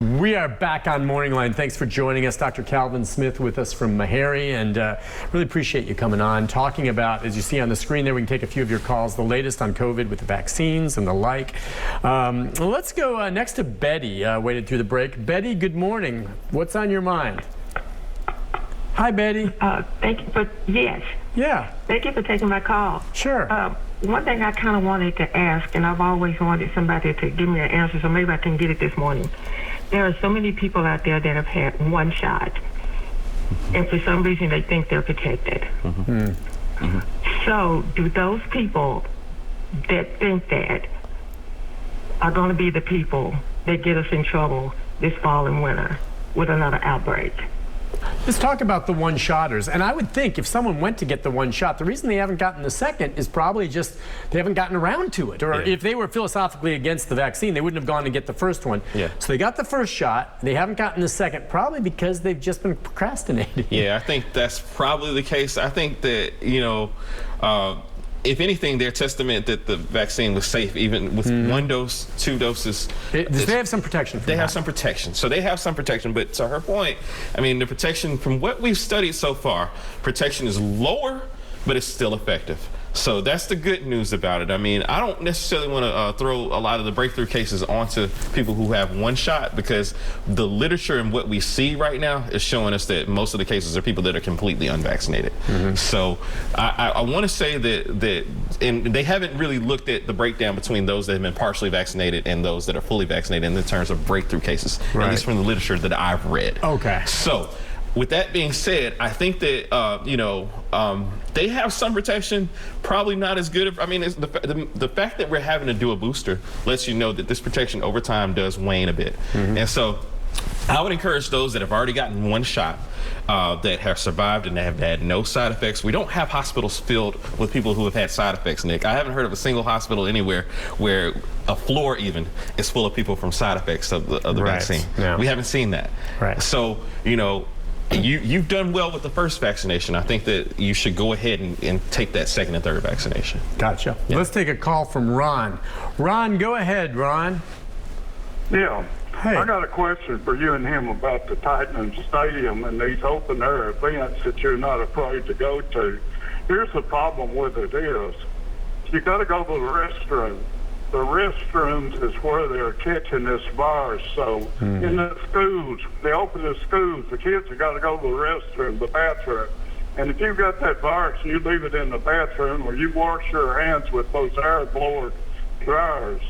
We are back on MorningLine. Thanks for joining us. Dr. Calvin Smith with us from Meharry, and really appreciate you coming on, talking about, as you see on the screen there, we can take a few of your calls, the latest on COVID with the vaccines and the like. Let's go next to Betty, waited through the break. Betty, good morning. What's on your mind? Hi, Betty. Thank you for, yes. Yeah. Thank you for taking my call. Sure. One thing I kind of wanted to ask, and I've always wanted somebody to give me an answer, so maybe I can get it this morning. There are so many people out there that have had one shot, and for some reason they think they're protected. So do those people that think that are going to be the people that get us in trouble this fall and winter with another outbreak? Let's talk about the one-shotters. And I would think if someone went to get the one shot, the reason they haven't gotten the second is probably just they haven't gotten around to it. Or if they were philosophically against the vaccine, they wouldn't have gone to get the first one. So they got the first shot. They haven't gotten the second, probably because they've just been procrastinating. Yeah, I think that's probably the case. I think that, you know, if anything, they're testament that the vaccine was safe, even with one dose, 2 doses. They have some protection. They have some protection. So they have some protection. But to her point, I mean, the protection from what we've studied so far, protection is lower, but it's still effective. So that's the good news about it. I mean, I don't necessarily want to throw a lot of the breakthrough cases onto people who have one shot, because the literature and what we see right now is showing us that most of the cases are people that are completely unvaccinated. So I want to say that and they haven't really looked at the breakdown between those that have been partially vaccinated and those that are fully vaccinated in terms of breakthrough cases, at least from the literature that I've read. Okay. So with that being said, I think that, you know, they have some protection, probably not as good. I mean, it's the fact that we're having to do a booster lets you know that this protection over time does wane a bit. And so I would encourage those that have already gotten one shot, that have survived and have had no side effects. We don't have hospitals filled with people who have had side effects, Nick. I haven't heard of a single hospital anywhere where a floor even is full of people from side effects of the vaccine. We haven't seen that. So, you know, you've done well with the first vaccination. I think that you should go ahead and take that second and third vaccination. Gotcha. Let's take a call from Ron. Ron, go ahead, Ron. Yeah. Hey. I got a question for you and him about the Titan Stadium and these open air events that you're not afraid to go to. Here's the problem with it is, you got to go to the restroom. The restrooms is where they're catching this virus. So in the schools, they open the schools, the kids have got to go to the restroom, the bathroom. And if you've got that virus, you leave it in the bathroom or you wash your hands with those air blower dryers,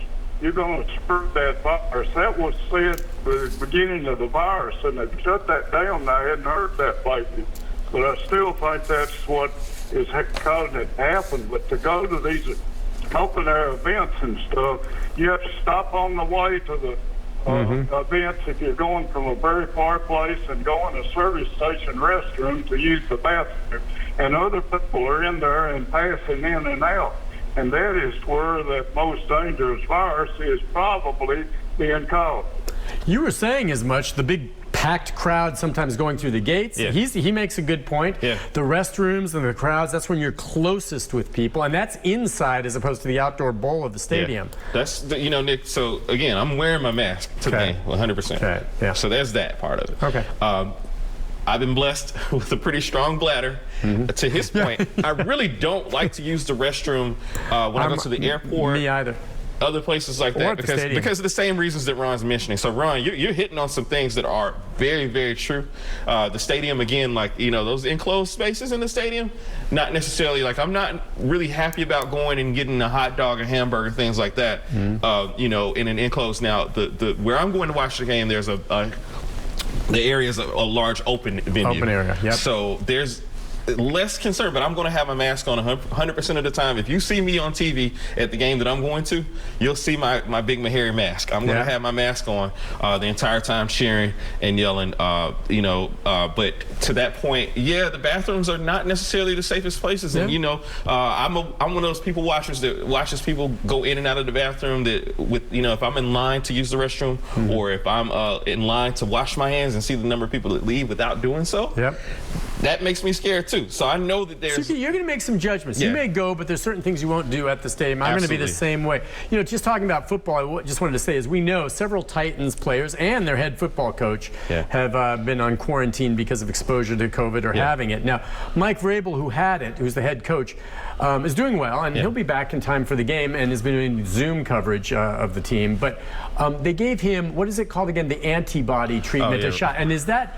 you're going to spread that virus. That was said at the beginning of the virus, and they've shut that down. I hadn't heard that lately. But I still think that's what is causing it to happen. But to go to these open air events and stuff, you have to stop on the way to the events if you're going from a very far place and go in a service station restroom to use the bathroom. And other people are in there and passing in and out. And that is where the most dangerous virus is probably being caught. You were saying as much, the big packed crowd sometimes going through the gates. He makes a good point. The restrooms and the crowds, that's when you're closest with people, and that's inside as opposed to the outdoor bowl of the stadium. That's, you know, Nick, so again, I'm wearing my mask today, 100%. So there's that part of it. I've been blessed with a pretty strong bladder. To his point, I really don't like to use the restroom when I go to the airport. Me either. Other places like that, because of the same reasons that Ron's mentioning. So Ron, you're hitting on some things that are very, very true. The stadium, again, like, you know, those enclosed spaces in the stadium, not necessarily, like, I'm not really happy about going and getting a hot dog or hamburger, things like that, you know, in an enclosed. Now, where I'm going to watch the game, there's the area is a large open venue. Open area, So there's less concerned, but I'm going to have my mask on 100% of the time. If you see me on TV at the game that I'm going to, you'll see my big Meharry mask. I'm going to have my mask on the entire time, cheering and yelling, you know, but to that point, the bathrooms are not necessarily the safest places. And, you know, I'm one of those people watchers that watches people go in and out of the bathroom that you know, if I'm in line to use the restroom or if I'm in line to wash my hands and see the number of people that leave without doing so, that makes me scared too. So I know that there's... So you're going to make some judgments. Yeah. You may go, but there's certain things you won't do at the stadium. I'm going to be the same way. You know, just talking about football, I just wanted to say, as we know, several Titans players and their head football coach have been on quarantine because of exposure to COVID or having it. Now, Mike Vrabel, who had it, who's the head coach, is doing well, and he'll be back in time for the game and has been doing Zoom coverage of the team. But they gave him, what is it called again, the antibody treatment, a shot. And is that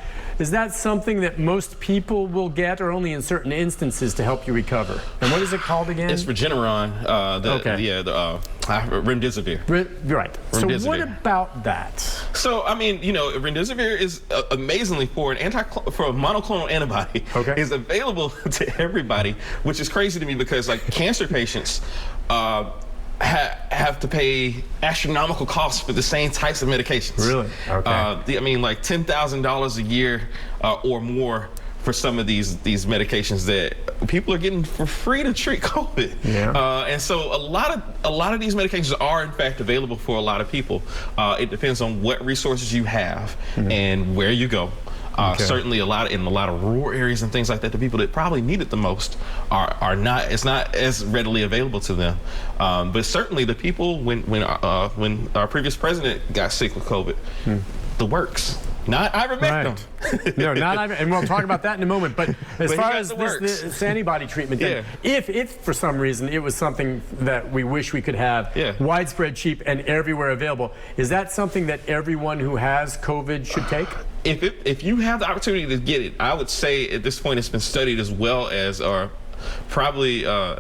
something that most people will get, or only in certain instances to help you recover? And what is it called again? It's Regeneron, remdesivir. Right. Remdesivir. So what about that? So, I mean, you know, remdesivir is amazingly for a monoclonal antibody. Is available to everybody, which is crazy to me because, like, cancer patients have to pay astronomical costs for the same types of medications. Really? Okay. I mean, like $10,000 a year or more for some of these medications that people are getting for free to treat COVID. Yeah. And so a lot of these medications are in fact available for a lot of people. It depends on what resources you have and where you go. Certainly in a lot of rural areas and things like that, the people that probably need it the most it's not as readily available to them. But certainly the people when our previous president got sick with COVID, the works. Not ivermectin. No, not ivermectin. And we'll talk about that in a moment. But as far as this antibody treatment, then, if for some reason it was something that we wish we could have widespread, cheap, and everywhere available, is that something that everyone who has COVID should take? If you have the opportunity to get it, I would say at this point it's been studied as well as, or probably I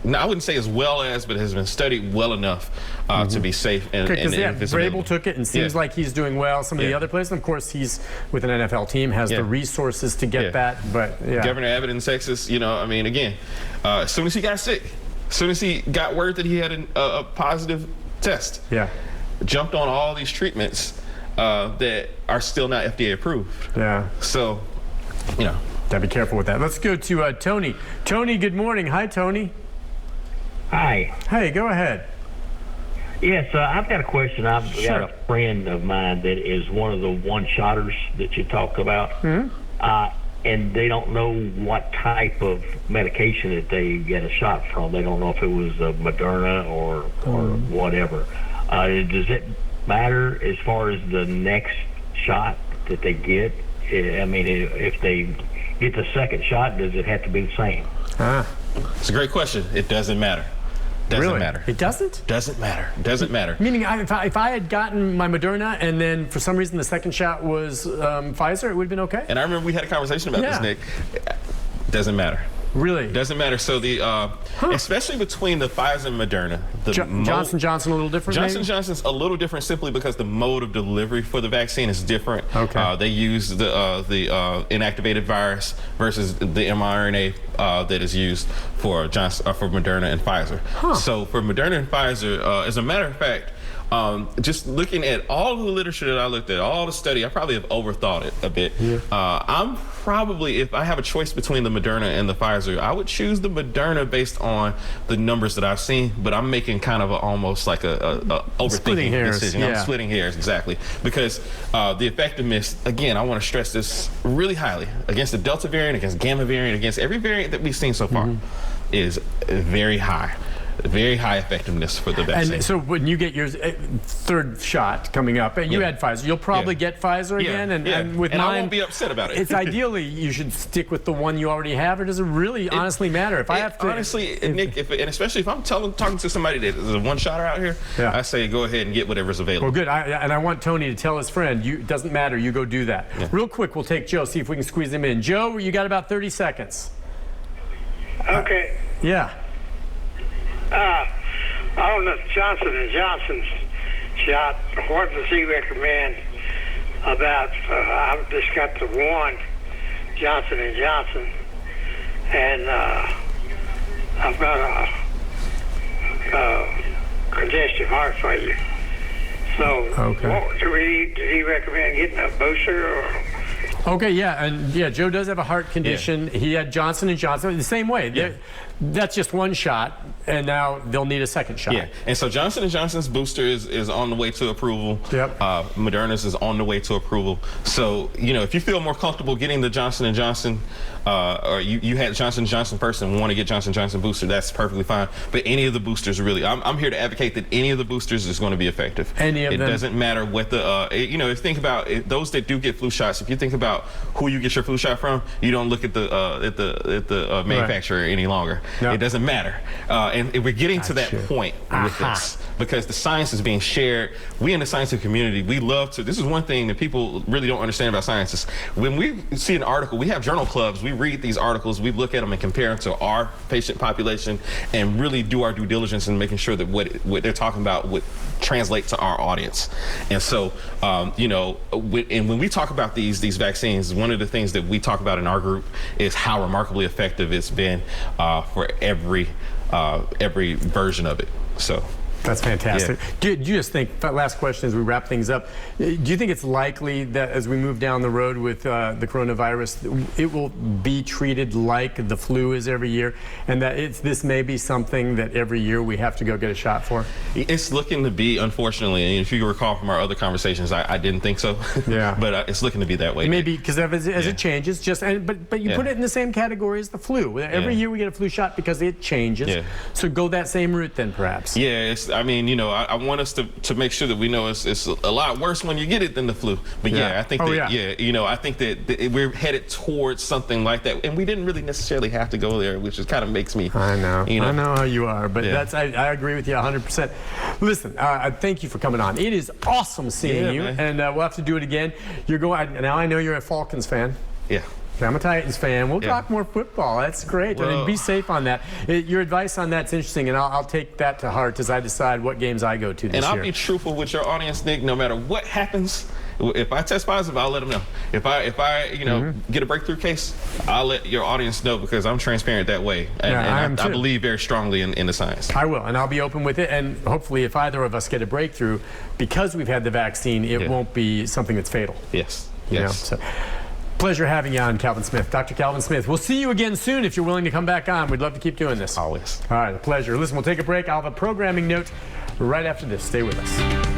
wouldn't say as well as, but has been studied well enough to be safe. Because Vrabel took it and seems like he's doing well. Some of the other players, and of course, he's with an NFL team, has the resources to get that. But Governor Abbott in Texas, you know, I mean, again, as soon as he got sick, as soon as he got word that he had a positive test, jumped on all these treatments that are still not FDA approved. So, you know. Gotta be careful with that. Let's go to Tony. Tony, good morning. Hi, Tony. Hi. Hey, go ahead. Yes, I've got a question. I've got a friend of mine that is one of the one-shotters that you talk about, and they don't know what type of medication that they get a shot from. They don't know if it was Moderna or whatever. Does it matter as far as the next shot that they get? I mean, if they get the second shot, does it have to be the same? It's a great question. It doesn't matter. Doesn't matter. It doesn't? Doesn't matter. Doesn't matter. Meaning, if I had gotten my Moderna and then for some reason the second shot was Pfizer, it would have been okay? And I remember we had a conversation about this, Nick. Doesn't matter. Really? Doesn't matter. So especially between the Pfizer and Moderna, Johnson & Johnson a little different. Johnson & Johnson's a little different simply because the mode of delivery for the vaccine is different. They use the inactivated virus versus the mRNA that is used for Moderna and Pfizer. So for Moderna and Pfizer, as a matter of fact, just looking at all the literature that I looked at, all the study, I probably have overthought it a bit. I'm probably, if I have a choice between the Moderna and the Pfizer, I would choose the Moderna based on the numbers that I've seen, but I'm making kind of almost like a overthinking decision. I'm splitting hairs, exactly. Because the effectiveness, again, I want to stress this really highly, against the Delta variant, against Gamma variant, against every variant that we've seen so far, is very high. Very high effectiveness for the vaccine. And so when you get your third shot coming up, and you had Pfizer, you'll probably get Pfizer again. And with mine, I won't be upset about it. It's ideally you should stick with the one you already have, or does it really honestly matter? If I have to, honestly, Nick, and especially if I'm talking to somebody that is a one-shotter out here, I say go ahead and get whatever's available. Well, good. And I want Tony to tell his friend, it doesn't matter. You go do that. Real quick, we'll take Joe. See if we can squeeze him in. Joe, you got about 30 seconds. Okay. On the Johnson & Johnson's shot, what does he recommend about, I've just got the one Johnson & Johnson, and I've got a congestive heart failure. So, did he recommend getting a booster or? Okay, and Joe does have a heart condition. He had Johnson & Johnson the same way. that's just one shot, and now they'll need a second shot. Yeah, and so Johnson & Johnson's booster is on the way to approval. Yep. Moderna's is on the way to approval. So, if you feel more comfortable getting the Johnson & Johnson, or you had Johnson & Johnson first and want to get Johnson & Johnson booster, that's perfectly fine. But any of the boosters really, I'm here to advocate that any of the boosters is going to be effective. Any of them. It doesn't matter what the, if you think about those that do get flu shots, if you think about who you get your flu shot from, you don't look at the manufacturer any longer. No. It doesn't matter. And we're getting to that point with this because the science is being shared. We in the scientific community, we love to, this is one thing that people really don't understand about scientists. When we see an article, we have journal clubs, we read these articles, we look at them and compare them to our patient population and really do our due diligence in making sure that what they're talking about would translate to our audience. And so, and when we talk about these vaccines, one of the things that we talk about in our group is how remarkably effective it's been for every version of it. So. That's fantastic. Yeah. Do you just think, last question as we wrap things up, do you think it's likely that as we move down the road with the coronavirus, it will be treated like the flu is every year, and that this may be something that every year we have to go get a shot for? It's looking to be, unfortunately, and if you recall from our other conversations, I didn't think so. Yeah. But it's looking to be that way. Maybe because as it changes, but you put it in the same category as the flu. Every year we get a flu shot because it changes. Yeah. So go that same route then, perhaps. Yeah. I want us to make sure that we know it's a lot worse when you get it than the flu. But I think I think that we're headed towards something like that, and we didn't really necessarily have to go there, which kind of makes me. I know. I know how you are, but I agree with you 100%. Listen, thank you for coming on. It is awesome seeing you, man. And we'll have to do it again. Now I know you're a Falcons fan. Yeah. I'm a Titans fan. We'll talk more football. That's great. Well, I mean, be safe on that. Your advice on that's interesting, and I'll take that to heart as I decide what games I go to this year. And I'll be truthful with your audience, Nick. No matter what happens, if I test positive, I'll let them know. If I get a breakthrough case, I'll let your audience know because I'm transparent that way, and I believe very strongly in the science. I will, and I'll be open with it. And hopefully, if either of us get a breakthrough, because we've had the vaccine, it won't be something that's fatal. Yes. So. Pleasure having you on, Calvin Smith. Dr. Calvin Smith. We'll see you again soon if you're willing to come back on. We'd love to keep doing this. Always. All right, a pleasure. Listen, we'll take a break. I'll have a programming note right after this. Stay with us.